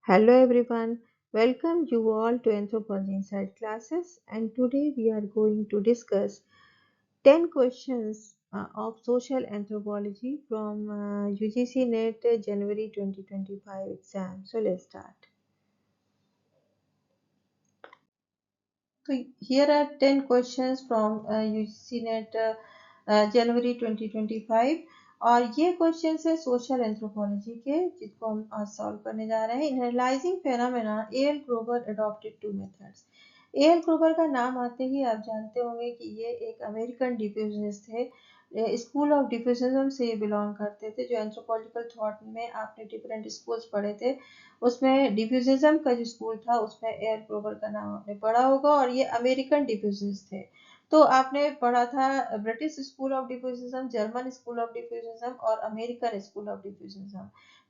Hello everyone, welcome you all to Anthropology Inside classes, and today we are going to discuss 10 questions of social anthropology from UGC NET January 2025 exam. So let's start. So here are 10 questions from UGC NET जनवरी 2025 और ये question है social anthropology के जिसको हम आज solve करने जा रहे हैं। इन analysing phenomena L Grover adopted two methods. L Grover का नाम आते ही आप जानते होंगे कि ये एक अमेरिकन डिफ्यूजनिस्ट थे। स्कूल ऑफ डिफ्यूजनिज्म से ये बिलोंग करते थे। जो एंथ्रोपोलॉजिकल थॉट में आपने डिफरेंट स्कूल्स पढ़े थे उसमें डिफ्यूजनिज्म का जो स्कूल था उसमें एल ग्रोवर का नाम आपने पढ़ा होगा और ये अमेरिकन डिफ्यूजनिस्ट थे। तो आपने पढ़ा था British school of diffusionism, German school of diffusionism और अमेरिकन स्कूल ऑफ डिफ्यूजनिज्म।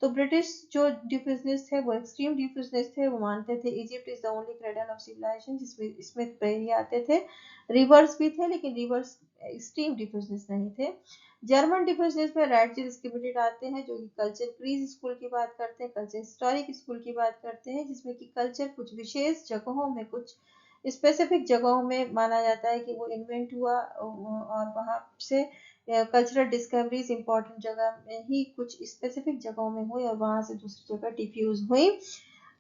तो ब्रिटिश जो डिफ्यूजनिस्ट थे वो एक्सट्रीम डिफ्यूजनिस्ट थे। वो मानते थे Egypt is the only cradle of civilisation, जिसमें स्मिथ पेरी आते थे। रिवर्स भी थे लेकिन रिवर्स एक्सट्रीम डिफ्यूजनिस्ट नहीं थे। जर्मन डिफ्यूजनिस्ट में राइटजिल स्किमिलिड आते हैं जो कि कल्चर क्रीज स्कूल की बात करते हैं, कल्चर हिस्टोरिक स्कूल की बात करते हैं, जिसमें कि कल्चर कुछ विशेष जगहों में, कुछ स्पेसिफिक जगहों में माना जाता है कि वो इन्वेंट हुआ और वहाँ से कल्चरल डिस्कवरीज इंपॉर्टेंट जगह में ही कुछ स्पेसिफिक जगहों में हुई और वहाँ से दूसरी जगह डिफ्यूज हुई।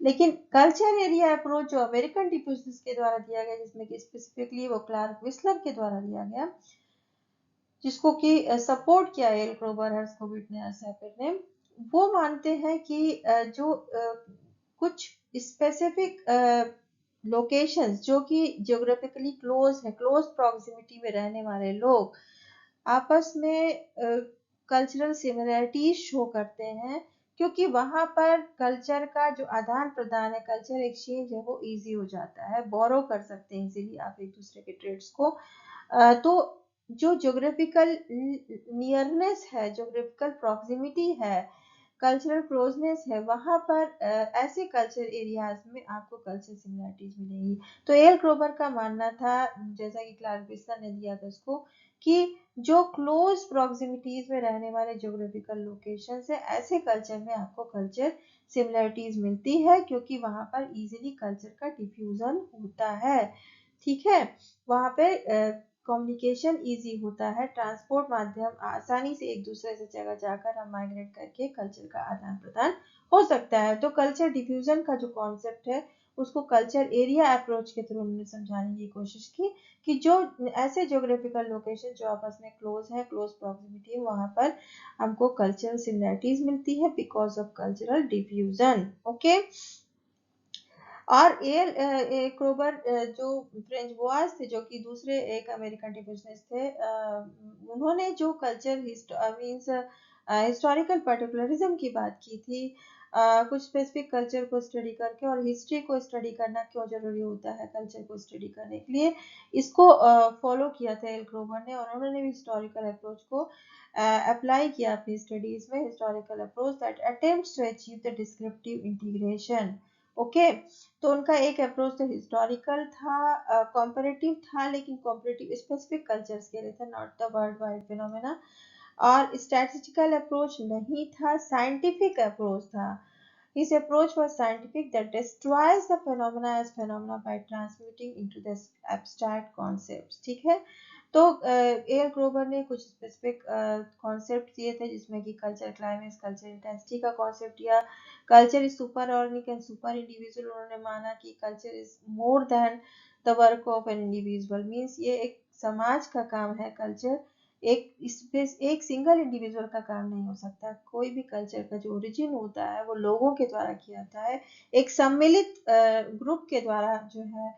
लेकिन कल्चर एरिया अप्रोच जो अमेरिकन डिफ्यूजन के द्वारा दिया गया, जिसमें कि स्पेसिफिकली वो क्लार्क विस्लर के द्वारा दिया गया, जिसको कि सपोर्ट किया एल ग्रोवर, हर्स्कोविट ने, सैपिर ने, वो मानते हैं कि जो कुछ स्पेसिफिक लोकेशंस जो कि जियोग्राफिकली क्लोज है, क्लोज प्रॉक्सिमिटी में रहने वाले लोग आपस में कल्चरल सिमिलरिटीज शो करते हैं, क्योंकि वहां पर कल्चर का जो आदान प्रदान है, कल्चर एक्सचेंज है, वो इजी हो जाता है, बोरो कर सकते हैं इजीली आप एक दूसरे के ट्रेड्स को। तो जो ज्योग्राफिकल नियरनेस है, ज्योग्राफिकल प्रॉक्सिमिटी है, कल्चरल क्लोजनेस है, वहां पर ऐसे कल्चर एरियाज में आपको कल्चर सिमिलरिटीज मिलेंगी। तो एल ग्रोवर का मानना था, जैसा कि क्लार्क विस्लर ने दिया था उसको, कि जो क्लोज प्रॉक्सिमिटीज में रहने वाले ज्योग्राफिकल लोकेशन है, ऐसे कल्चर में आपको कल्चर सिमिलरिटीज मिलती है, क्योंकि वहां पर इजीली कल्चर का डिफ्यूजन होता है। ठीक है, वहां पे कम्युनिकेशन इजी होता है, ट्रांसपोर्ट माध्यम आसानी से एक दूसरे से जगह जाकर हम माइग्रेट करके कल्चर का आदान प्रदान हो सकता है। तो कल्चर डिफ्यूजन का जो कॉन्सेप्ट है उसको कल्चर एरिया अप्रोच के थ्रू उन्होंने समझाने की कोशिश की कि जो ऐसे ज्योग्राफिकल लोकेशन जो आपस में क्लोज है, क्लोज प्रॉक्सिमिटी है, वहां पर हमको कल्चरल सिमिलरिटीज मिलती है because of cultural diffusion. Okay. और क्रोबर जो फ्रेंच बुआस थे, जो कि दूसरे एक अमेरिकन डिफ्यूजनिस्ट थे, उन्होंने जो कल्चर मीन्स हिस्टोरिकल पर्टिकुलरिज्म की बात की थी, कुछ स्पेसिफिक कल्चर को स्टडी करके, और हिस्ट्री को स्टडी करना क्यों जरूरी होता है कल्चर को स्टडी करने के लिए, इसको फॉलो किया था एल ग्रोवर ने। और उन्होंने भी हिस्टोरिकल अप्रोच को अप्लाई किया अपनी स्टडीज में, historical approach that attempts to achieve the descriptive integration. Okay. तो उनका एक अप्रोच तो हिस्टोरिकल था, कॉम्परेटिव था, लेकिन कॉम्परेटिव स्पेसिफिक कल्चर्स के लिए था, not the world wide phenomena. और स्टैटिस्टिकल अप्रोच नहीं था, साइंटिफिक अप्रोच था। His approach was scientific that destroys the phenomena as phenomena by transmuting into the abstract concepts। ठीक है। तो एल ग्रोवर ने कुछ स्पेसिफिक कॉन्सेप्ट दिए थे, जिसमें कि कल्चर क्लाइमेक्स, कल्चर इंटेंसिटी का कॉन्सेप्ट दिया, culture is super organic and super individual. उन्होंने माना कि culture is more than the work of an individual, means ये एक समाज का काम है कल्चर, एक सिंगल इंडिविजुअल का काम नहीं हो सकता। कोई भी कल्चर का जो ओरिजिन होता है वो लोगों के द्वारा किया जाता है, एक सम्मिलित ग्रुप के द्वारा जो है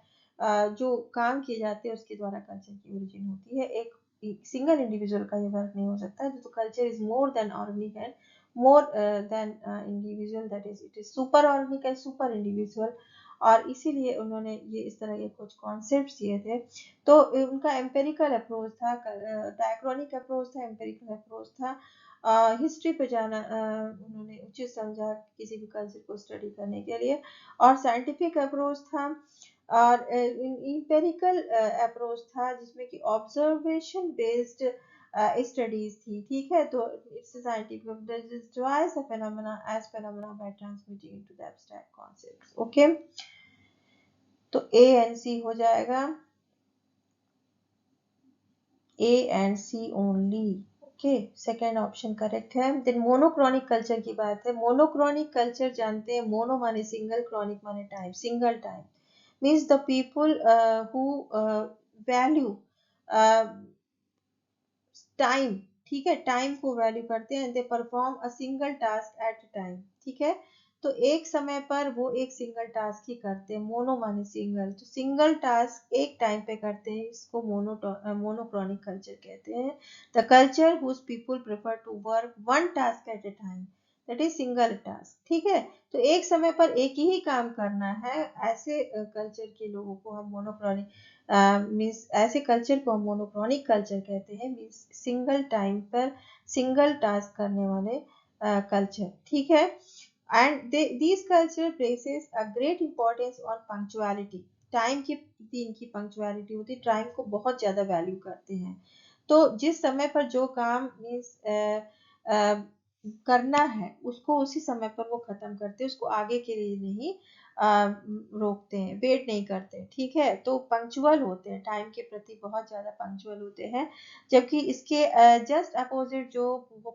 जो काम किए जाते हैं उसके द्वारा कल्चर की ओरिजिन होती है। एक सिंगल इंडिविजुअल का ये वर्क नहीं हो सकता। तो culture is more than organic and more than individual, that is it is super organic and super individual. और इसीलिए उन्होंने ये इस तरह के कुछ कॉन्सेप्ट दिए थे। तो उनका एम्पेरिकल अप्रोच था, डायक्रॉनिक अप्रोच था, एम्पेरिकल अप्रोच था। हिस्ट्री पे जाना उन्होंने उचित समझा किसी भी कल्चर को स्टडी करने के लिए। और साइंटिफिक अप्रोच था, और इंपेरिकल अप्रोच था, जिसमें कि ऑब्जर्वेशन बेस्ड स्टडीज थी, ठीक है। तो it's scientific destroys a phenomena as phenomena by transmitting into the abstract concepts, okay. तो ए एंड सी हो जाएगा, A and C only, okay, second option correct है। देन मोनोक्रॉनिक कल्चर की बात है। मोनोक्रॉनिक कल्चर जानते हैं, मोनो माने सिंगल, क्रॉनिक माने time, single time means the people who value time, ठीक है, टाइम को वैल्यू करते हैं। They perform a single task at a time, ठीक है। तो एक समय पर वो एक सिंगल टास्क ही करते हैं, मोनो माने सिंगल, तो सिंगल टास्क एक टाइम पे करते हैं, इसको मोनोक्रॉनिक कल्चर कहते हैं। The culture whose people prefer to work one task at a time, that is single task, ठीक है। तो एक समय पर एक ही काम करना है, ऐसे कल्चर के लोगों को हम मोनोक्रॉनिक मीन्स ऐसे कल्चर को हम मोनोक्रॉनिक कल्चर कहते हैं, मीन्स सिंगल टाइम पर सिंगल टास्क करने वाले कल्चर, ठीक है। And this culture places a great importance on punctuality, time की इनकी पंक्चुअलिटी होती है, टाइम को बहुत ज्यादा वैल्यू करते हैं। तो जिस समय पर जो काम मीन्स करना है उसको उसी समय पर वो खत्म करते हैं, उसको आगे के लिए नहीं रोकते हैं, वेट नहीं करते, ठीक है। तो पंक्चुअल होते हैं, टाइम के प्रति बहुत ज्यादा पंक्चुअल होते हैं। जबकि इसके जस्ट अपोजिट जो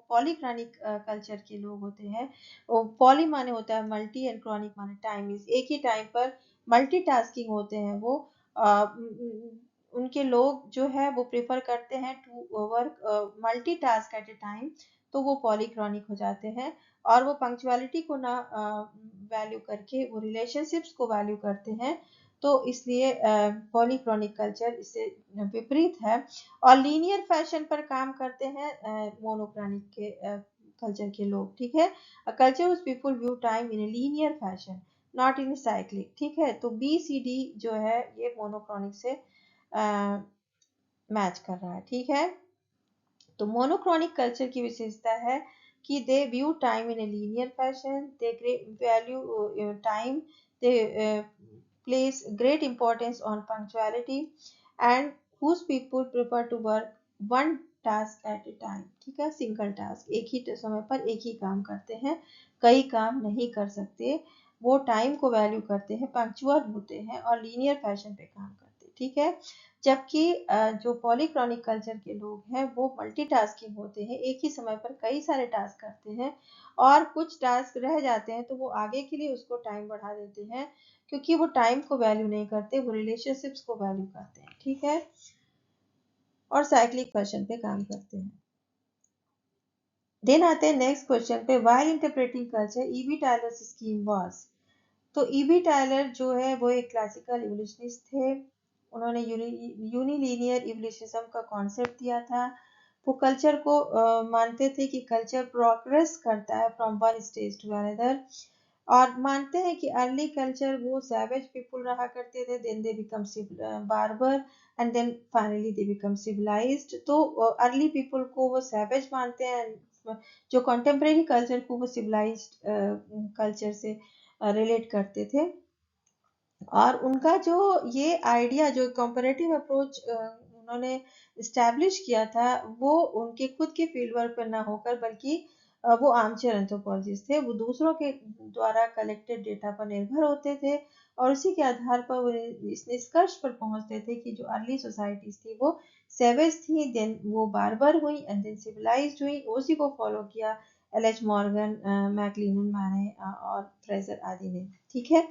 पॉलीक्रॉनिक कल्चर के लोग होते हैं, वो पॉली माने होता है मल्टी एंड क्रॉनिक माने टाइम, एक ही टाइम पर मल्टीटास्किंग होते हैं वो, उनके लोग जो है वो प्रेफर करते हैं to work multitask at a time, तो वो पॉलीक्रॉनिक हो जाते हैं। और वो पंक्चुअलिटी को ना वैल्यू करके वो रिलेशनशिप्स को वैल्यू करते हैं, तो इसलिए पॉलीक्रॉनिक कल्चर इससे विपरीत है। और लीनियर फैशन पर काम करते हैं मोनोक्रॉनिक के कल्चर के लोग, ठीक है। कल्चर उस people view time in a linear fashion not in cyclic, ठीक है। तो बी सी डी जो है ये मोनोक्रॉनिक से मैच कर रहा है, ठीक है। तो मोनोक्रॉनिक कल्चर की विशेषता है कि they view time in a linear fashion, they value time, they place great importance on punctuality and whose people prefer to work one task at a time, ठीक है, सिंगल टास्क, एक ही समय पर एक ही काम करते हैं, कई काम नहीं कर सकते, वो टाइम को वैल्यू करते हैं, पंक्चुअल होते हैं और लीनियर फैशन पे काम करते हैं, ठीक है। जबकि जो पॉलीक्रॉनिक कल्चर के लोग हैं वो मल्टीटास्किंग होते हैं, एक ही समय पर कई सारे टास्क करते हैं, और कुछ टास्क रह जाते हैं तो वो आगे के लिए उसको टाइम बढ़ा देते हैं, क्योंकि वो टाइम को वैल्यू नहीं करते, वो रिलेशनशिप्स को वैल्यू करते हैं, ठीक है, और साइक्लिक फैशन पे काम करते हैं। देन आते हैं नेक्स्ट क्वेश्चन पे, while interpreting culture EB Tyler scheme was. तो ईबी टायलर जो है वो एक क्लासिकल इवोल्यूशनिस्ट थे, उन्होंने यूनिलीनियर इवोल्यूशनिज्म का कॉन्सेप्ट दिया था। वो कल्चर को मानते थे कि कल्चर प्रोग्रेस करता है from one stage to another, और मानते हैं कि अर्ली कल्चर वो सैवेज पीपल रहा करते थे, then they become barber and then finally they become civilised. तो अर्ली पीपल को वो सैवेज मानते हैं, जो कंटेम्प्रेरी कल्चर को वो सिविलाइज्ड कल्चर से रिलेट करते थे। और उनका जो ये आइडिया, जो कंपैरेटिव अप्रोच उन्होंने इस्टेब्लिश किया था, वो उनके खुद के फील्ड वर्क पर ना होकर बल्कि वो आर्मचेयर एंथ्रोपोलॉजिस्ट थे, वो दूसरों के द्वारा कलेक्टेड डेटा पर निर्भर होते थे, और उसी के आधार पर वो इस निष्कर्ष पर पहुंचते थे कि जो अर्ली सोसाइटीज थी वो सेवेज थी, देन वो बार्बर हुई एंड देन सिविलाइज्ड हुई, उसी को फॉलो किया एल.एच. मॉर्गन, मैकलिनन मैने और फ्रेजर आदि ने, ठीक है।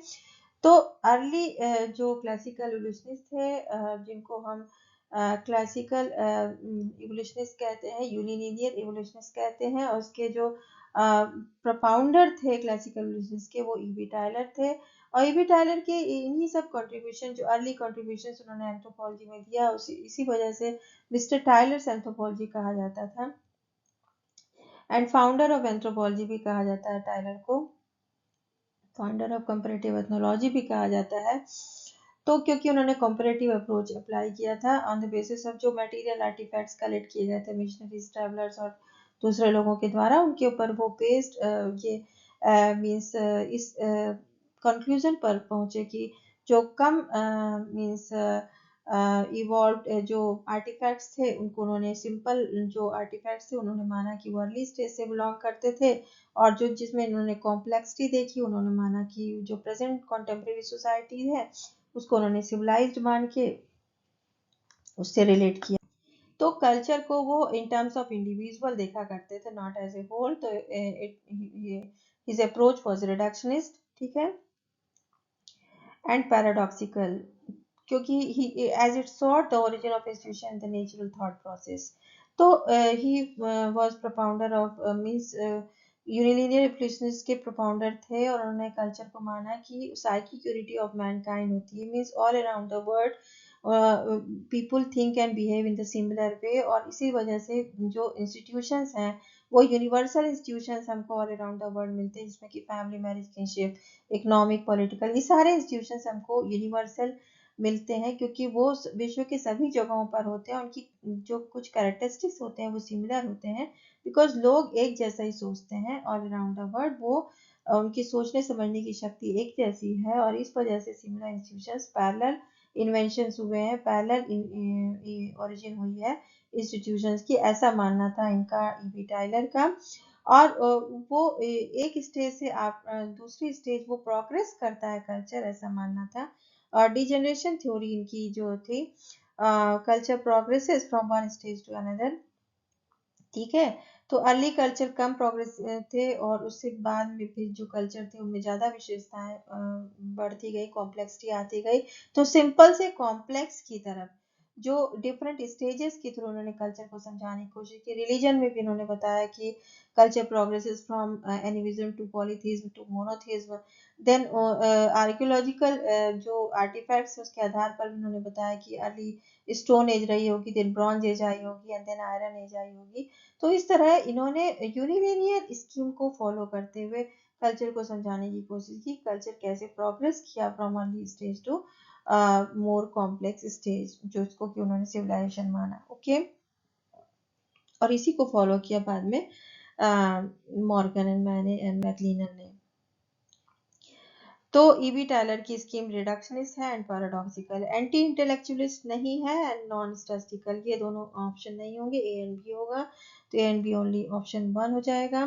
तो अर्ली जो क्लासिकल इवोल्यूशनिस्ट थे, जिनको हम क्लासिकल इवोल्यूशनिस्ट कहते हैं, यूनिलिनियर इवोल्यूशनिस्ट कहते हैं, और उसके जो प्रोपाउंडर थे क्लासिकल इवोल्यूशनिस्ट के, वो ईबी टायलर थे। और ईबी टायलर के इन्हीं सब कंट्रीब्यूशन, जो अर्ली कंट्रीब्यूशन उन्होंने एंथ्रोपोलॉजी में दिया, इसी वजह से मिस्टर टायलर्स एंथ्रोपोलॉजी कहा जाता था, एंड फाउंडर ऑफ एंथ्रोपोलॉजी भी कहा जाता है टायलर को, फाउंडर ऑफ कंपैरेटिव एथनोलॉजी भी कहा जाता है। तो क्योंकि उन्होंने कंपैरेटिव अप्रोच अप्लाई किया था ऑन द बेसिस ऑफ जो मटेरियल आर्टिफैक्ट्स कलेक्ट किए गए थे मिशनरीज, ट्रैवलर्स और दूसरे लोगों के द्वारा, उनके ऊपर वो बेस्ड ये मींस इस कंक्लूजन पर पहुंचे कि जो कम मींस इवॉल्व जो आर्टिफैक्ट्स थे उनको उन्होंने सिंपल जो आर्टिफैक्ट्स थे उन्होंने माना कि वो अर्ली स्टेज से बिलोंग करते थे, और जो जिसमें इन्होंने कॉम्प्लेक्सिटी देखी उन्होंने माना कि जो प्रेजेंट कॉन्टेम्प्रेरी सोसाइटी है उसको उन्होंने सिविलाइज्ड मान के उससे रिलेट किया। तो कल्चर को वो इन टर्म्स ऑफ इंडिविजुअल देखा करते थे, नॉट एज ए होल। तो हिज अप्रोच वाज रिडक्शनिस्ट, ठीक है, एंड पैराडॉक्सिकल, क्योंकि he as it sought the origin of institution the natural thought process. तो he was propounder of means unilinear evolutionist के propounder थे, और उन्होंने कल्चर को माना कि साइकिक यूनिटी ऑफ मैनकाइंड होती है, means all around the world people think and behave in the similar way, और इसी वजह से जो इंस्टीट्यूशंस हैं वो यूनिवर्सल इंस्टीट्यूशंस हमको ऑल अराउंड द वर्ल्ड मिलते हैं, जिसमें कि family, marriage, kinship, economic, political, ये सारे इंस्टीट्यूशंस हमको यूनिवर्सल मिलते हैं, क्योंकि वो विश्व के सभी जगहों पर होते हैं, उनकी जो कुछ कैरेक्टरिस्टिक्स होते हैं वो सिमिलर होते हैं, बिकॉज लोग एक जैसा ही सोचते हैं ऑल अराउंड द वर्ल्ड। वो उनकी सोचने समझने की शक्ति एक जैसी है, और इस वजह से सिमिलर इंस्टीट्यूशंस पैरेलल इन्वेंशंस हुए हैं, पैरेलल ओरिजिन हुई है इंस्टीट्यूशंस की, ऐसा मानना था इनका, ईबी टाइलर का। और वो एक स्टेज से आप दूसरी स्टेज वो प्रोग्रेस करता है कल्चर, ऐसा मानना था। और डिजेनरेशन थ्योरी इनकी जो थी, culture progresses from one stage to another, ठीक है। तो अर्ली कल्चर कम प्रोग्रेस थे, और उससे बाद में फिर जो कल्चर थे उनमें ज़्यादा विशेषताएं बढ़ती गई, कॉम्प्लेक्सिटी आती गई। तो सिंपल से कॉम्प्लेक्स की तरफ जो डिफरेंट स्टेजेस के थ्रू उन्होंने कल्चर को समझाने की कोशिश की। रिलीजन में भी उन्होंने बताया कि culture progresses from animism to polytheism to monotheism. Then archaeological जो आर्टिफैक्ट्स उसके आधार पर भी उन्होंने बताया कि अर्ली स्टोन एज रही होगी, देन ब्रॉन्ज एज आई होगी, एंड देन आयरन एज आई होगी। तो इस तरह इन्होंने यूनिलिनियर स्कीम को फॉलो करते हुए कल्चर को समझाने की कोशिश की, कल्चर कैसे प्रोग्रेस किया from early stage to more complex stage, जो इसको कि उन्होंने सिविलाइजेशन माना, ओके। और इसी को फॉलो किया बाद में मॉर्गन एंड मैक्लिनर ने। तो ईबी टायलर की स्कीम रिडक्शनिस्ट है एंड पैराडॉक्सिकल, एंटी इंटेलेक्चुअलिस्ट नहीं है, एंड नॉन स्टैटिस्टिकल, ये दोनों ऑप्शन नहीं होंगे, ए एंड बी होगा। तो A and B only option 1 हो जाएगा।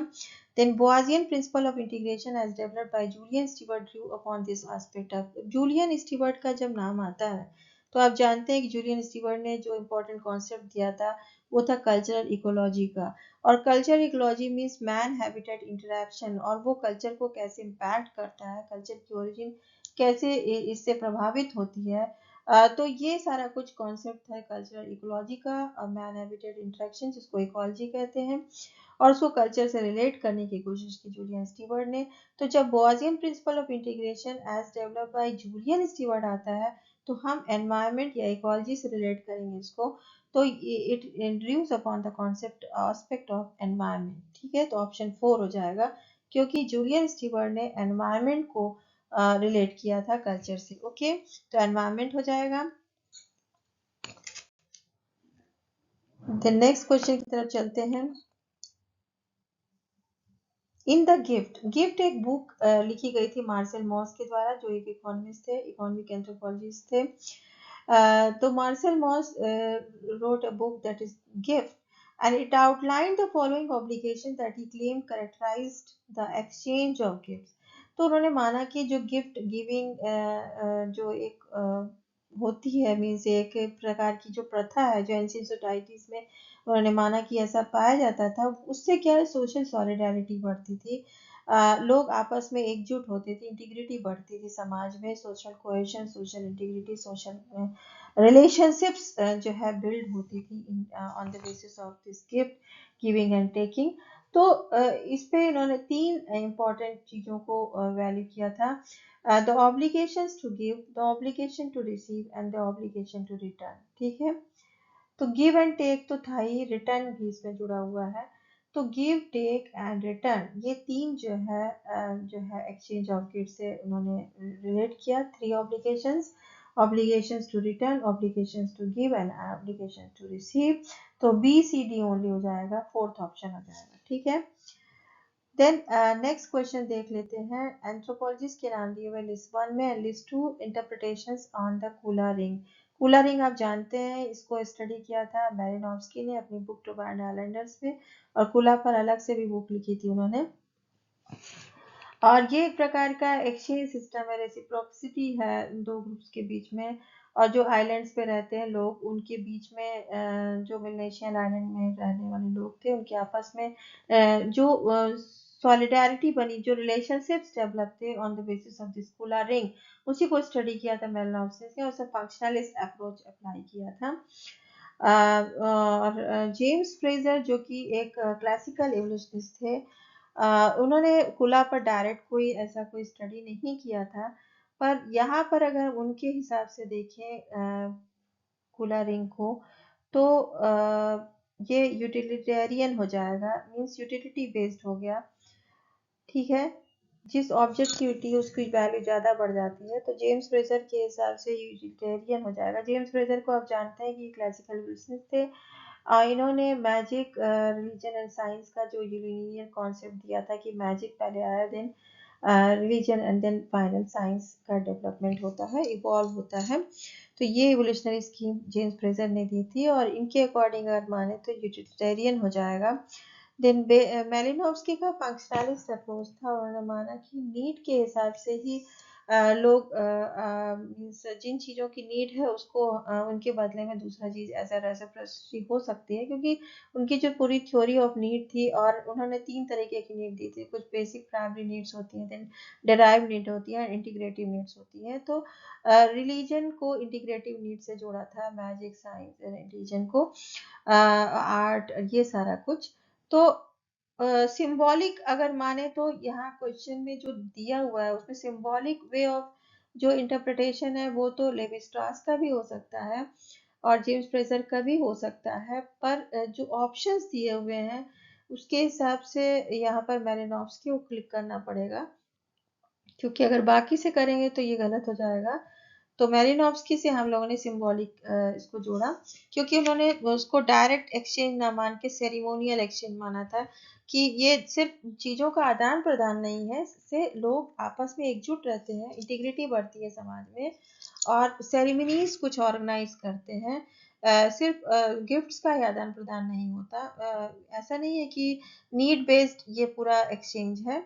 Then Boasian principle of integration as developed by Julian Steward drew upon this aspect of. Julian Steward का जब नाम आता है तो आप जानते हैं कि जूलियन स्टीवर्ट ने जो इम्पोर्टेंट कॉन्सेप्ट दिया था वो था कल्चरल इकोलॉजी का। और culture ecology means man habitat interaction, और वो कल्चर को कैसे इम्पैक्ट करता है, कल्चर की ओरिजिन कैसे इससे प्रभावित होती है। तो ये सारा कुछ कॉन्सेप्ट है कल्चरल इकोलॉजी का, मैन हैबिटेट इंटरेक्शन जिसको इकोलॉजी कहते हैं, और उसको कल्चर से रिलेट करने की कोशिश की जूलियन स्टीवर्ट ने। तो जब Boasian principle of integration as developed by Julian Steward आता है तो हम एनवायरनमेंट या इकोलॉजी से रिलेट करेंगे इसको। तो it introduce upon the concept aspect of environment, ठीक है। तो ऑप्शन 4 हो जाएगा, क्योंकि जूलियन स्टीवर्ट ने एनवायरनमेंट को रिलेट किया था कल्चर से, ओके। तो एनवायरनमेंट हो जाएगा। देन नेक्स्ट क्वेश्चन की तरफ चलते हैं। इन द गिफ्ट, गिफ्ट एक बुक लिखी गई थी मार्शल मॉस के द्वारा, जो एक इकोनॉमिस्ट थे, इकोनॉमिक एंथ्रोपोलॉजिस्ट थे। तो Marcel Mauss wrote a book that is Gift, and it outlined the following obligation that he claimed characterized the exchange of gifts. तो उन्होंने माना कि जो गिफ्ट गिविंग जो एक होती है, मीन्स एक प्रकार की जो प्रथा है जो एंशियंट सोसाइटीज में उन्होंने माना कि ऐसा पाया जाता था, उससे क्या है, सोशल सॉलिडारिटी बढ़ती थी, लोग आपस में एकजुट होते थे, इंटीग्रिटी बढ़ती थी समाज में, social cohesion, social integrity, social relationships जो है बिल्ड होती थी on the basis of this gift giving and taking. तो इस पे इन्होंने 3 इंपॉर्टेंट चीज़ों को वैल्यू किया था, the obligations to give, the obligation to receive and the obligation to return, ठीक है। तो गिव एंड टेक तो था ही, रिटर्न भी इसमें जुड़ा हुआ है। तो गिव, टेक एंड रिटर्न, ये 3 जो है एक्सचेंज ऑफ गिफ्ट से उन्होंने रिलेट किया। 3 obligations, obligations to return, obligations to give and obligations to receive. तो बी सी डी ओनली हो जाएगा, 4th ऑप्शन हो जाएगा, ठीक है। देन नेक्स्ट क्वेश्चन देख लेते हैं। एंथ्रोपोलॉजिस्ट के नाम दिए हुए लिस्ट 1 में, list 2 interpretations on the cooler ring. Cooler ring आप जानते हैं, इसको स्टडी किया था मैलिनोव्स्की ने अपनी बुक टू बर्न आइलैंडर्स में, और कूला पर अलग से भी बुक लिखी थी उन्होंने। और ये एक प्रकार का एक्सचेंज सिस्टम है, रेसिप्रोसिटी है दो ग्रुप्स के बीच में, और जो आइलैंड्स पे रहते हैं लोग उनके बीच में जो मिलेशियन आइलैंड में रहने वाले लोग थे उनके आपस में जो सॉलिडारिटी बनी, जो रिलेशनशिप्स डेवलप थे on the basis of this cooler ring, उसी को स्टडी किया था मेलनोव्स्की ने, और फंक्शनलिस्ट अप्रोच अप्लाई किया था। और जेम्स फ्रेजर जो कि एक क्लासिकल एवोल्यूशनिस्ट थे, उन्होंने कुला पर डायरेक्ट कोई ऐसा कोई स्टडी नहीं किया था, पर यहाँ पर अगर उनके हिसाब से देखें कुला रिंग को, तो ये यूटिलिटेरियन हो जाएगा, मींस यूटिलिटी बेस्ड हो गया, ठीक है। जिस ऑब्जेक्ट की यूटिलिटी उसकी वैल्यू ज़्यादा बढ़ जाती है, तो जेम्स फ्रेजर के हिसाब से यूटिलिटेरियन हो जाएगा। जेम्स फ्रेजर को आप जानते हैं कि क्लासिकल बिजनेस थे, इन्होंने मैजिक, रिलीजन एंड साइंस का जो यूनियन कॉन्सेप्ट दिया था कि मैजिक पहले आया, then religion and then final science का डेवलपमेंट होता है, इवॉल्व होता है। तो ये एवोल्यूशनरी स्कीम जेम्स फ्रेजर ने दी थी, और इनके अकॉर्डिंग अगर माने तो यूटिलिटेरियन हो जाएगा। देन मेलिनोव्स्की का फंक्शनलिस्ट अप्रोच था, उन्होंने माना कि नीड के हिसाब से ही लोग जिन चीज़ों की नीड है उसको उनके बदले में दूसरा चीज़ ऐसा रेसिप्रोसिटी हो सकती है, क्योंकि उनकी जो पूरी थ्योरी ऑफ नीड थी, और उन्होंने 3 तरीके की नीड दी थी, कुछ बेसिक प्राइमरी नीड्स होती हैं, देन डेराइव नीड होती है, इंटीग्रेटिव नीड्स होती हैं। तो रिलीजन को इंटीग्रेटिव नीड से जोड़ा था, मैजिक, साइंस, रिलीजन को, आर्ट, ये सारा कुछ। तो सिंबॉलिक अगर माने तो यहाँ क्वेश्चन में जो दिया हुआ है उसमें सिंबॉलिक वे ऑफ जो इंटरप्रिटेशन है वो तो लेवी स्ट्रॉस का भी हो सकता है और जेम्स फ्रेजर का भी हो सकता है, पर जो ऑप्शंस दिए हुए हैं उसके हिसाब से यहाँ पर मेलिनोव्स्की को क्लिक करना पड़ेगा, क्योंकि अगर बाकी से करेंगे तो ये गलत हो जाएगा। तो मेलिनोव्स्की से हम लोगों ने सिंबॉलिक इसको जोड़ा, क्योंकि उन्होंने उसको डायरेक्ट एक्सचेंज ना मान के सेरिमोनियल एक्सचेंज माना था, कि ये सिर्फ चीज़ों का आदान प्रदान नहीं है, इससे लोग आपस में एकजुट रहते हैं, इंटीग्रिटी बढ़ती है समाज में, और सेरेमनीज कुछ ऑर्गेनाइज करते हैं। सिर्फ गिफ्ट्स का ही आदान प्रदान नहीं होता, ऐसा नहीं है कि नीड बेस्ड ये पूरा एक्सचेंज है,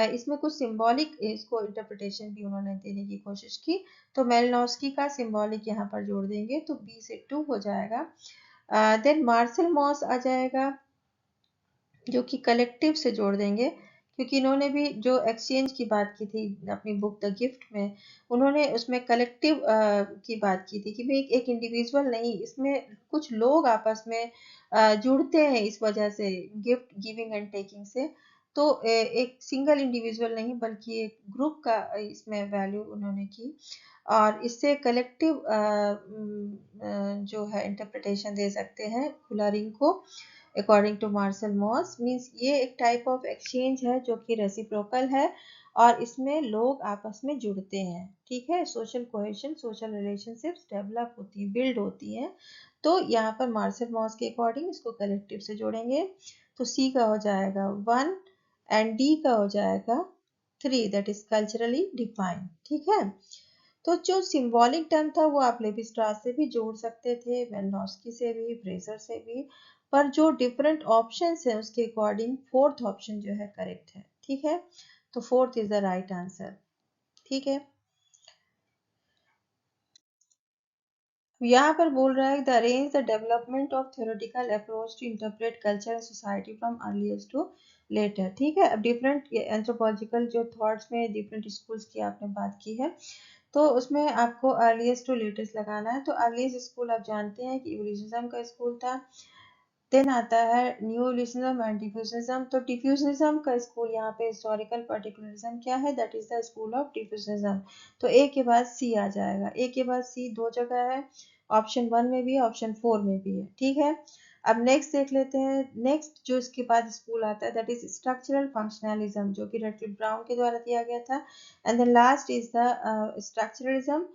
इसमें कुछ सिंबॉलिक इसको इंटरप्रिटेशन भी उन्होंने देने की कोशिश की। तो मेलिनोव्स्की का सिंबॉलिक यहाँ पर जोड़ देंगे तो बी से 2 हो जाएगा। देन मार्शल मॉस आ जाएगा, जो कि कलेक्टिव से जोड़ देंगे, क्योंकि इन्होंने भी जो एक्सचेंज की बात की थी अपनी बुक द गिफ्ट में, उन्होंने उसमें कलेक्टिव की बात की थी कि भाई एक इंडिविजुअल नहीं, इसमें कुछ लोग आपस में जुड़ते हैं इस वजह से, गिफ्ट गिविंग एंड टेकिंग से। तो एक सिंगल इंडिविजुअल नहीं बल्कि एक ग्रुप का इसमें वैल्यू उन्होंने की, और इससे कलेक्टिव जो है इंटरप्रिटेशन दे सकते हैं खुला रिंग को, according to Marcel Mauss. Means ये एक टाइप ऑफ एक्सचेंज है जो कि रेसिप्रोकल है, और इसमें लोग आपस में जुड़ते हैं, ठीक है, social cohesion, social relationships develop होती है, बिल्ड होती है। तो यहाँ पर मार्शल मॉस के अकॉर्डिंग इसको कलेक्टिव से जोड़ेंगे, तो सी का हो जाएगा 1 एंड डी का हो जाएगा 3, दैट इज कल्चरली डिफाइंड, ठीक है। तो जो सिंबॉलिक टर्म था वो आप लेवी स्ट्रॉस से भी जोड़ सकते थे, मेलिनोव्स्की से भी, फ्रेजर से भी, पर जो डिफरेंट ऑप्शंस है उसके अकॉर्डिंग फोर्थ ऑप्शन जो है करेक्ट है, ठीक है। तो fourth is the right answer, ठीक है। यहाँ पर बोल रहा है the arrange the development of theoretical approach to interpret culture and society from earliest to later, ठीक है। अब डिफरेंट एंथ्रोपोलॉजिकल जो थॉट्स में डिफरेंट स्कूल्स की आपने बात की है, तो उसमें आपको अर्लीस्ट टू लेटेस्ट लगाना है। तो अर्लीस्ट स्कूल आप जानते हैं कि इवोल्यूशनिज्म का स्कूल था, देन आता है न्यू इवोल्यूशनिज्म एंड डिफ्यूजनिज्म। तो डिफ्यूजनिज्म का स्कूल यहाँ पे हिस्टोरिकल पर्टिकुलरिज्म क्या है, that is the school of diffusionism. तो ए के बाद सी आ जाएगा, ए के बाद सी दो जगह है, ऑप्शन 1 में भी है, ऑप्शन 4 में भी है, ठीक है। अब नेक्स्ट देख लेते हैं, नेक्स्ट जो इसके बाद स्कूल आता है दैट इज स्ट्रक्चरल फंक्शनलिज्म, जो कि रेडक्लिफ ब्राउन के द्वारा दिया गया था, and then last is the structuralism,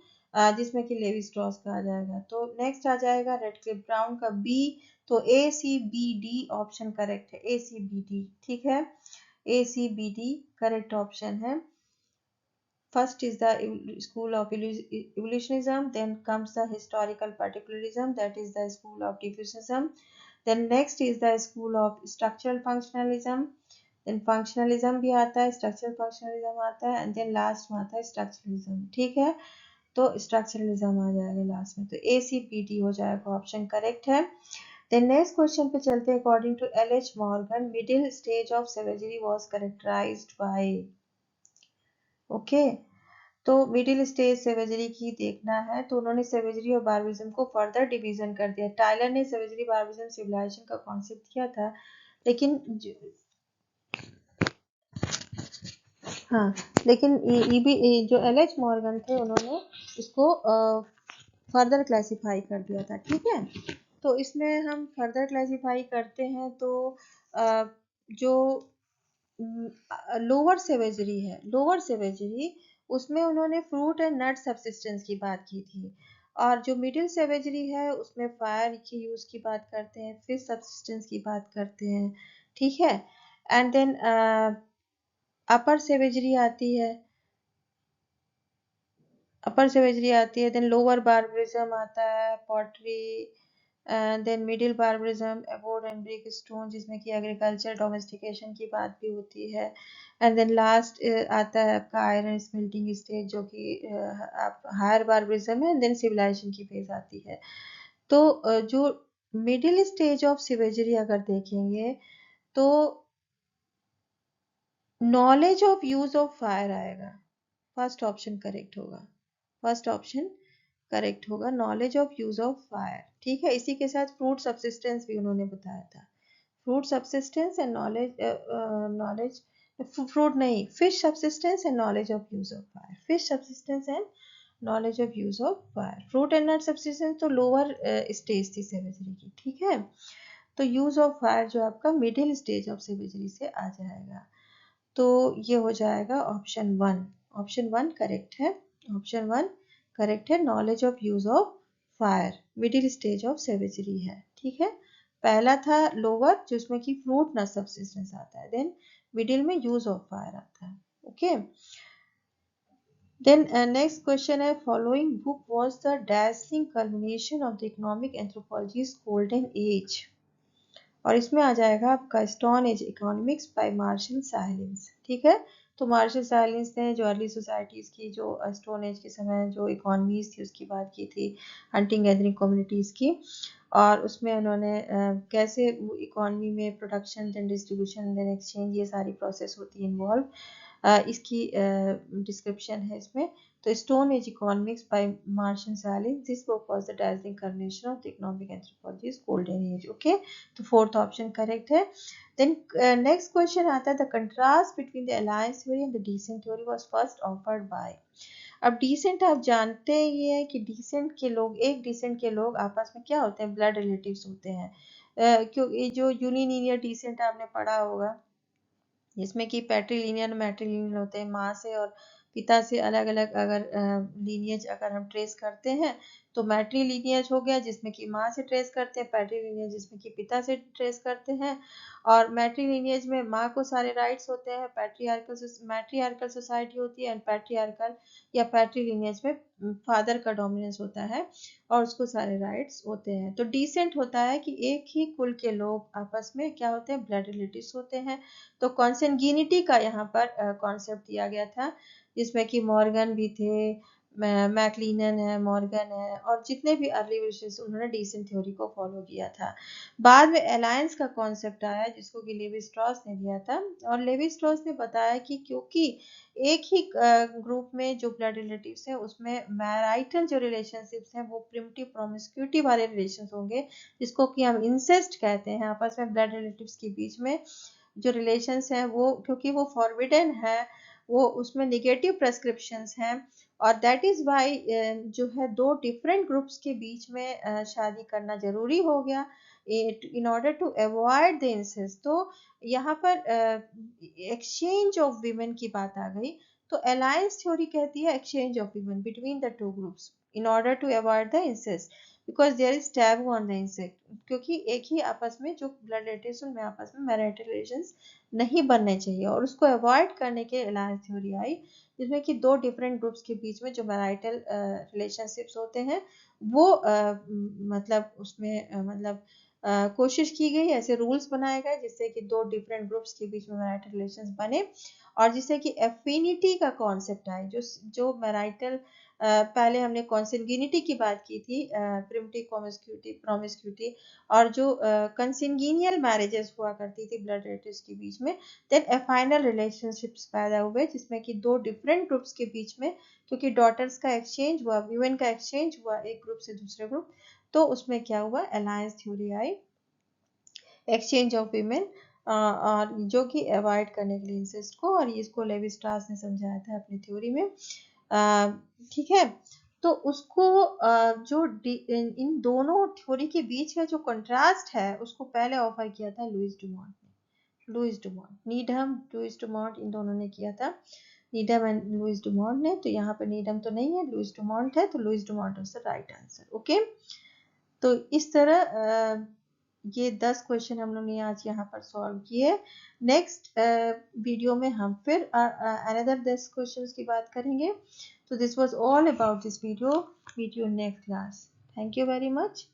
जिसमें कि लेवी स्ट्रॉस का आ जाएगा। तो नेक्स्ट आ जाएगा रेडक्लिफ ब्राउन का बी, तो A C B D option correct है, ए सी बी डी, ठीक है, A C B D correct option है। first is the school of evolutionism, then comes the historical particularism, that is the school of diffusionism. Then next is the school of structural functionalism, then functionalism भी आता है, structural functionalism आता है, and then last में आता है structuralism. ठीक है, तो structuralism आ जाएगा लास्ट में, तो ACPD हो जाएगा ऑप्शन करेक्ट है. Then next question पे चलते हैं. According to L.H. Morgan, middle stage of savagery was characterized by. Okay, तो मिडिल स्टेज सेवेजरी की देखना है, तो उन्होंने सेवेजरी और बार्बरिज्म को फर्दर डिवीजन कर दिया. टाइलर ने सेवेजरी बार्बरिज्म सिविलाइजेशन का कॉन्सेप्ट किया था, लेकिन हाँ, लेकिन ये भी जो एल.एच. मॉर्गन थे उन्होंने इसको फर्दर क्लासिफाई कर दिया था. ठीक है, तो इसमें हम फर्दर क्लासिफाई करते हैं, तो जो लोअर सेवेजरी है, लोअर सेवेजरी, उसमें उन्होंने फ्रूट एंड नट सब्सिस्टेंस की बात की थी. और जो मिडिल सेवेजरी है उसमें फायर के यूज की बात करते हैं, फिश सब्सिस्टेंस की बात करते हैं. ठीक है, एंड देन अपर सेवेजरी आती है, अपर सेवेजरी आती है, देन लोअर बार्बरिज्म आता है, पॉटरी, देन मिडिल बार्बरिज्म, एबोर्ड एंड ब्रिक स्टोन, जिसमें कि एग्रीकल्चर डोमेस्टिकेशन की बात भी होती है. एंड देन लास्ट आता है आपका आयरन स्मेल्टिंग स्टेज, जो कि हायर बार्बरिज्म है. देन सिविलाइजेशन की फेज आती है. तो जो मिडिल स्टेज ऑफ सिवेजरी अगर देखेंगे, तो knowledge of use of fire आएगा. फर्स्ट ऑप्शन करेक्ट होगा, फर्स्ट ऑप्शन करेक्ट होगा, knowledge of use of fire. ठीक है, इसी के साथ फ्रूट सब्सिस्टेंस भी उन्होंने बताया था. Fruit subsistence and knowledge fruit नहीं, fish subsistence and knowledge of use of fire. Fish subsistence and knowledge of use of fire. Fruit and nut subsistence तो लोअर स्टेज थी सेवेजरी की. ठीक है, तो यूज ऑफ फायर जो आपका middle stage of savagery से आ जाएगा. तो ये हो जाएगा ऑप्शन 1. ऑप्शन 1 करेक्ट है, ऑप्शन 1 करेक्ट है. Knowledge of use of fire middle stage of savagery है. ठीक है, पहला था लोअर जिसमें कि फ्रूट नट सब्सिस्टेंस आता है, देन मिडिल में यूज ऑफ फायर आता है. ओके, देन नेक्स्ट क्वेश्चन है, following book was the dazzling culmination of the economic anthropology's golden age. और इसमें आ जाएगा आपका stone age economics by Marshall Sahlins. ठीक है, तो मार्शल साइलेंस ने जो अर्ली सोसाइटीज़ की जो स्टोन एज के समय जो इकोनॉमीज थी उसकी बात की थी, हंटिंग गैदरिंग कम्युनिटीज़ की. और उसमें उन्होंने कैसे इकोनॉमी में production then distribution then exchange ये सारी प्रोसेस होती है इन्वॉल्व, इसकी डिस्क्रिप्शन है इसमें. तो stone age economics by Marshall Sahlins, this book was the dazzling culmination of the economic anthropology's golden age. Okay, तो फोर्थ ऑप्शन करेक्ट है. देन नेक्स्ट क्वेश्चन आता है, the contrast between the alliance theory and the descent theory was first offered by. अब descent आप जानते ही हैं कि decent के लोग, एक डिसेंट के लोग आपस में क्या होते हैं, ब्लड रिलेटिव्स होते हैं. क्योंकि जो यूनिलिनियर डिसेंट आपने पढ़ा होगा, जिसमें कि पैट्रीलिनियर मैट्रीलिनियर होते हैं, माँ से और पिता से अलग अलग अगर लीनियज अगर हम ट्रेस करते हैं, तो मैट्रीलिनियज हो गया जिसमें कि माँ से ट्रेस करते हैं, पैट्रीलिनियज जिसमें कि पिता से ट्रेस करते हैं. और मैट्रीलिनियज में माँ को सारे राइट्स होते हैं, मैट्रियार्कल सोसाइटी होती है, एंड पैट्रियार्कल या पैट्रीलिनियज में फादर का डोमिनेंस होता है और उसको सारे राइट्स होते हैं. तो डिसेंट होता है कि एक ही कुल के लोग आपस में क्या होते हैं, ब्लड रिलेटिव्स होते हैं. तो कॉन्सेंगिनिटी का यहाँ पर कॉन्सेप्ट दिया गया था, जिसमें कि मॉर्गन भी थे, मैकलिनन है, मॉर्गन है, और जितने भी अर्ली विशेष उन्होंने डिसेंट थ्योरी को फॉलो किया था. बाद में अलायंस का कॉन्सेप्ट आया जिसको कि लेवी स्ट्रॉस ने दिया था. और लेवी स्ट्रॉस ने बताया कि क्योंकि एक ही ग्रुप में जो ब्लड रिलेटिव्स हैं उसमें मैराइटल जो रिलेशनशिप्स हैं वो प्रिमिटिव प्रोमिस्क्यूटी वाले रिलेशंस होंगे, जिसको कि हम इंसेस्ट कहते हैं. आपस में ब्लड रिलेटिव्स के बीच में जो रिलेशंस हैं वो, क्योंकि वो फॉरबिडन है, वो उसमें निगेटिव प्रेस्क्रिप्शंस हैं, और दैट इज वाई जो है दो डिफरेंट ग्रुप्स के बीच में शादी करना जरूरी हो गया in order to avoid the incest. तो यहाँ पर एक्सचेंज ऑफ वीमेन की बात आ गई. तो अलायंस थ्योरी कहती है exchange of women between the two groups in order to avoid the incest. Because there is taboo on the incest, क्योंकि एक ही आपस में जो ब्लड रिलेटिव्स उनमें आपस में मैरिटल रिलेशंस नहीं बनने चाहिए, और उसको अवॉइड करने के अलायंस थ्योरी आई, जिसमें कि दो डिफरेंट ग्रुप्स के बीच में जो मैरिटल रिलेशनशिप्स होते हैं वो मतलब उसमें कोशिश की गई, ऐसे रूल्स बनाए गए जिससे कि दो डिफरेंट ग्रुप्स के बीच में मैरिटल रिलेशंस बने, और जिससे कि एफिनिटी का कॉन्सेप्ट आए, जो मैरिटल पहले हमने कॉन्सिग्निटी की बात की थी, प्रिमिटिव प्रोमिस्क्यूटी, और जो कंसिग्नियल मैरिजेस हुआ करती थी ब्लड रिलेटिव्स के बीच में, देन एफाइनल रिलेशनशिप्स पैदा हुए जिसमें कि दो डिफरेंट ग्रुप्स के बीच में, क्योंकि डॉटर्स का एक्सचेंज हुआ, वीमेन का एक्सचेंज हुआ एक ग्रुप से दूसरे ग्रुप, तो उसमें क्या हुआ, alliance theory I, exchange of women, और जो कि अवॉइड करने के लिए इंसेस्ट को, और इसको लेवी स्ट्रास ने समझाया था अपनी थ्योरी में। ठीक है, तो उसको जो इन दोनों थ्योरी के बीच का जो कंट्रास्ट है उसको पहले ऑफर किया था लुइस डुमॉन्ट ने, लुइस डुमॉन्ट, नीडम, लुइस डुमॉन्ट, इन दोनों ने किया था, नीडम एंड लुइस डुमॉन्ट ने। तो यहाँ पे नीडम तो नहीं है, लुइस डुमॉन्ट है, तो Louis Dumont is the right answer. Okay, तो इस तरह ये 10 क्वेश्चन हम लोग ने आज यहाँ पर सॉल्व किए। नेक्स्ट वीडियो में हम फिर अनदर 10 क्वेश्चंस की बात करेंगे। So this was all about this video. Meet you in next class. Thank you very much.